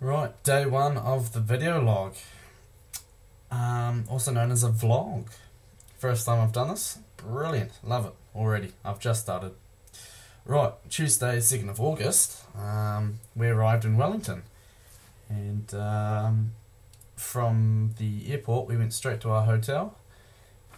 Right, day one of the video log, also known as a vlog. First time I've done this, brilliant, love it already. I've just started. Right, Tuesday 2nd of August, we arrived in Wellington, and from the airport we went straight to our hotel,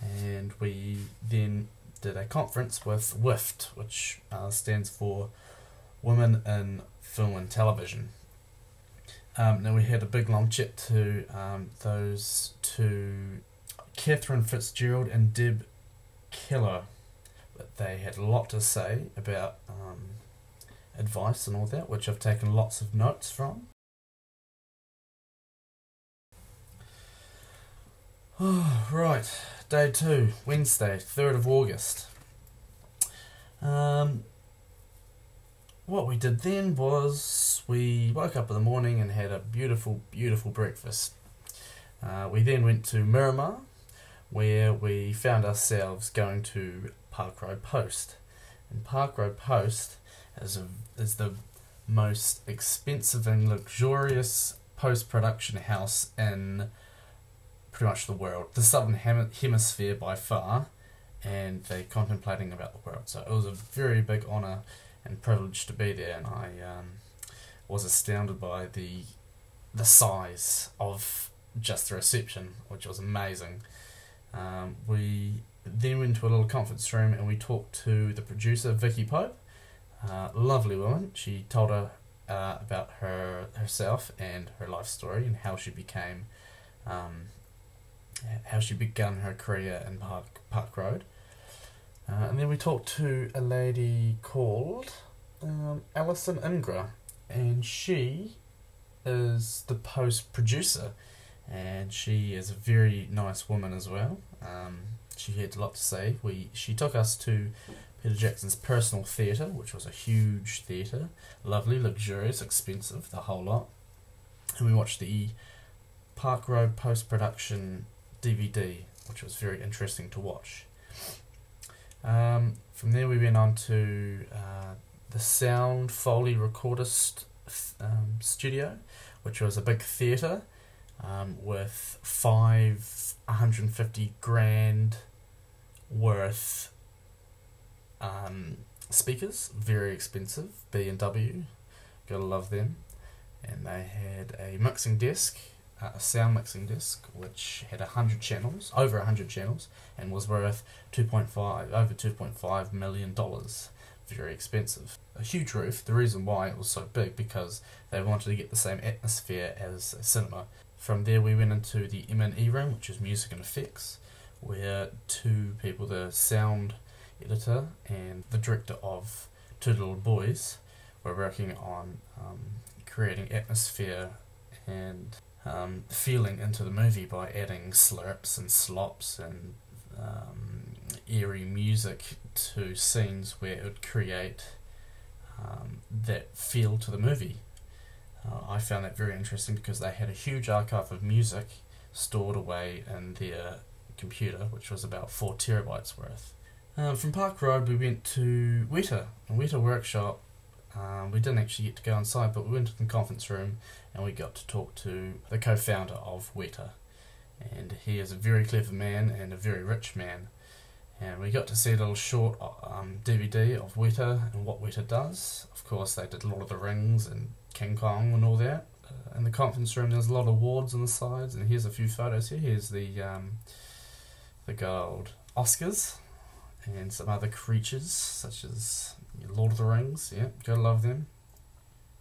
and we then did a conference with WIFT, which stands for Women in Film and Television. Now we had a big long chat to those two, Catherine Fitzgerald and Deb Keller. But they had a lot to say about advice and all that, which I've taken lots of notes from. Oh, right, day 2, Wednesday, 3rd of August. What we did then was we woke up in the morning and had a beautiful, beautiful breakfast. We then went to Miramar, where we found ourselves going to Park Road Post. And Park Road Post is the most expensive and luxurious post-production house in pretty much the world. The Southern Hemisphere by far, and they're contemplating about the world. So it was a very big honour and privileged to be there, and I was astounded by the size of just the reception, which was amazing. We then went to a little conference room and we talked to the producer, Vicky Pope, lovely woman. She told her about herself and her life story and how she became, how she began her career in Park Road. And then we talked to a lady called Alison Ingra, and she is the post-producer, and she is a very nice woman as well. She had a lot to say. She took us to Peter Jackson's personal theatre, which was a huge theatre, lovely, luxurious, expensive, the whole lot. And we watched the Park Road post-production DVD, which was very interesting to watch. From there we went on to the Sound Foley Recordist studio, which was a big theatre with 150 grand worth speakers, very expensive, B&W, gotta love them. And they had a mixing desk, a sound mixing disc, which had over 100 channels, and was worth over $2.5 million. Very expensive. A huge roof. The reason why it was so big, because they wanted to get the same atmosphere as a cinema. From there we went into the M&E room, which is music and effects, where two people, the sound editor and the director of Two Little Boys, were working on creating atmosphere and feeling into the movie by adding slurps and slops and eerie music to scenes where it would create that feel to the movie. I found that very interesting because they had a huge archive of music stored away in their computer, which was about 4 terabytes worth. From Park Road we went to Weta Workshop. We didn't actually get to go inside, but we went to the conference room and we got to talk to the co-founder of Weta. And he is a very clever man and a very rich man. And we got to see a little short DVD of Weta and what Weta does. Of course, they did Lord of the Rings and King Kong and all that. In the conference room, there's a lot of awards on the sides, and here's a few photos here. Here's the gold Oscars and some other creatures, such as Lord of the Rings. Yeah, gotta love them.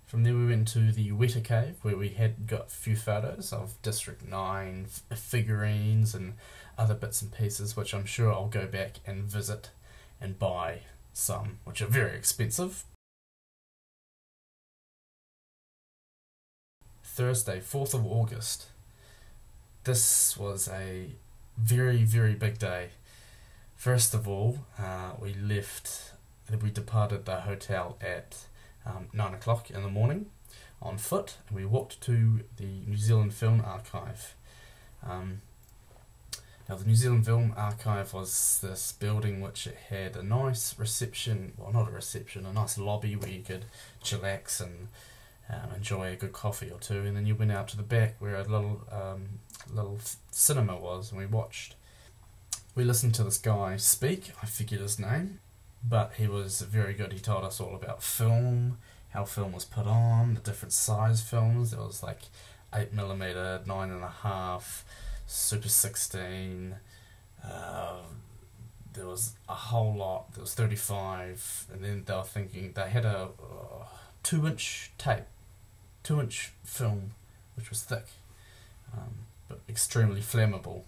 From there we went to the Weta Cave, where we had got a few photos of District 9 figurines and other bits and pieces, which I'm sure I'll go back and visit and buy some, which are very expensive. Thursday, 4th of August. This was a very, very big day. First of all, we departed the hotel at 9 o'clock in the morning on foot, and we walked to the New Zealand Film Archive. Now the New Zealand Film Archive was this building which it had a nice reception, well not a reception, a nice lobby where you could chillax and enjoy a good coffee or two, and then you went out to the back where a little cinema was, and we watched. We listened to this guy speak. I forget his name, but he was very good. He told us all about film, how film was put on, the different size films. There was like 8mm, 9.5, Super 16. There was a whole lot. There was 35, and then they were thinking they had a 2-inch tape, 2-inch film, which was thick, but extremely flammable.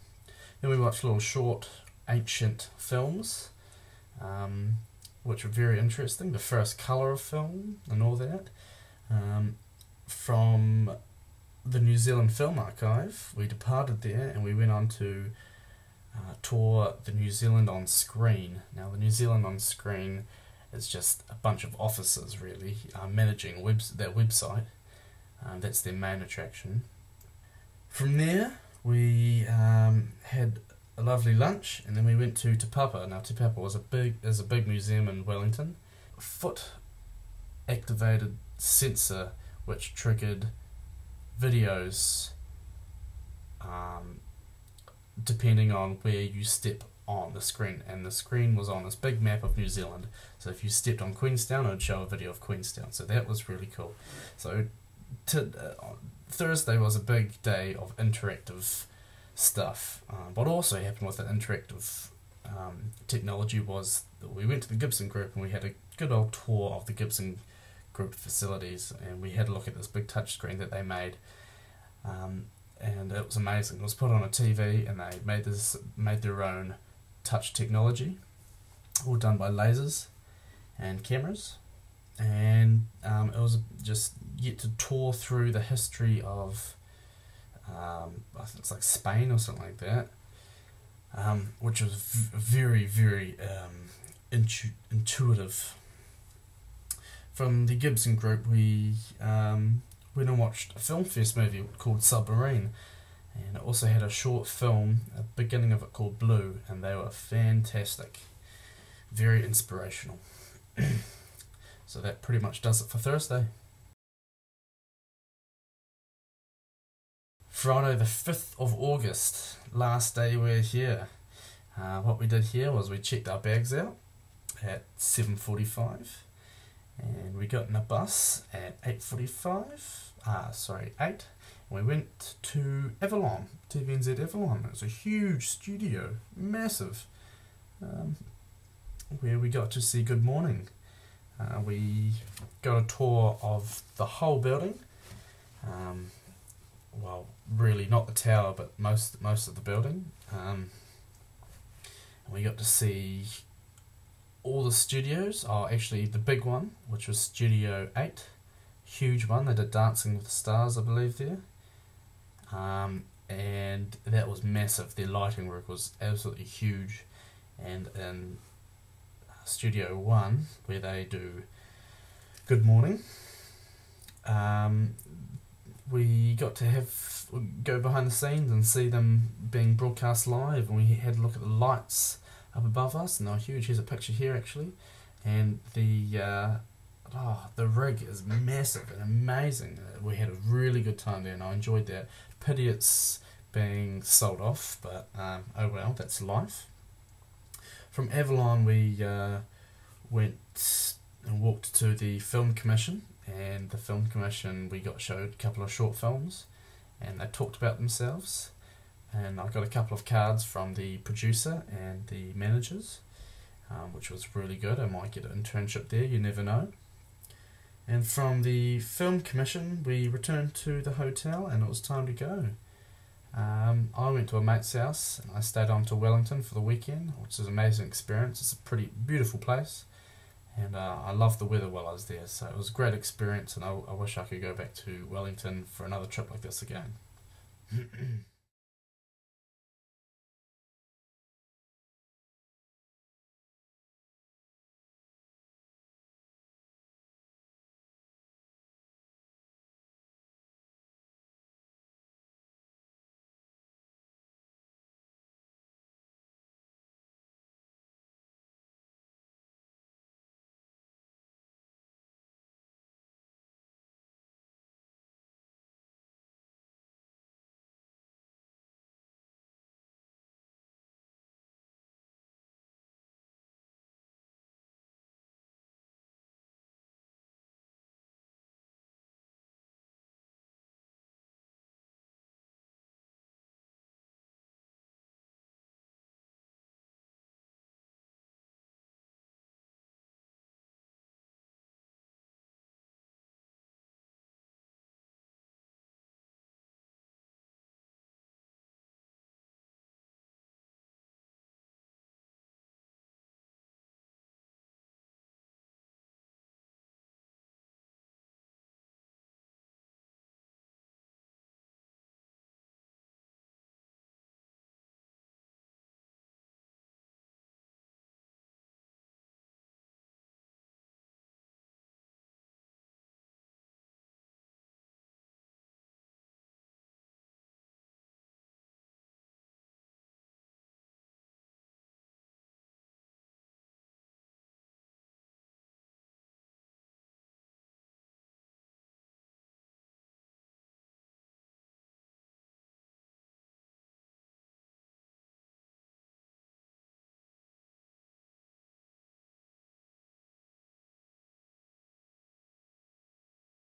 Then we watched little short, ancient films, which were very interesting. The first colour of film and all that. From the New Zealand Film Archive, we departed there and we went on to tour the New Zealand on Screen. Now, the New Zealand on Screen is just a bunch of officers, really, managing their website. That's their main attraction. From there, we had a lovely lunch, and then we went to Te Papa. Now, Te Papa is a big museum in Wellington. A foot-activated sensor which triggered videos depending on where you step on the screen, and the screen was on this big map of New Zealand. So if you stepped on Queenstown, it would show a video of Queenstown. So that was really cool. So Thursday was a big day of interactive stuff. What also happened with the interactive technology was that we went to the Gibson Group and we had a good old tour of the Gibson Group facilities, and we had a look at this big touchscreen that they made. And it was amazing. It was put on a TV, and they made their own touch technology, all done by lasers and cameras. And it was just get to tour through the history of I think it's like Spain or something like that, which was very, very intuitive. From the Gibson Group, we went and watched a film fest movie called Submarine, and it also had a short film, a beginning of it, called Blue, and they were fantastic, very inspirational. So that pretty much does it for Thursday. Friday the 5th of August, last day we're here. What we did here was we checked our bags out at 7:45, and we got in a bus at 8:45. 8. We went to Avalon, TVNZ Avalon. It was a huge studio, massive, where we got to see Good Morning. We got a tour of the whole building. Well, really not the tower, but most of the building. We got to see all the studios. Actually, the big one, which was Studio 8. Huge one. They did Dancing with the Stars, I believe, there. And that was massive. Their lighting work was absolutely huge. And in Studio 1, where they do Good Morning, we got to go behind the scenes and see them being broadcast live, and we had a look at the lights up above us, and they're huge. Here's a picture here, actually, and the rig is massive and amazing. We had a really good time there, and I enjoyed that. Pity it's being sold off, but oh well, that's life. From Avalon, we went and walked to the Film Commission, and the Film Commission, we got showed a couple of short films, and they talked about themselves, and I got a couple of cards from the producer and the managers, which was really good. I might get an internship there, you never know. And from the Film Commission, we returned to the hotel, and it was time to go. I went to a mate's house, and I stayed on to Wellington for the weekend, which is an amazing experience. It's a pretty beautiful place, and I loved the weather while I was there, so it was a great experience, and I wish I could go back to Wellington for another trip like this again.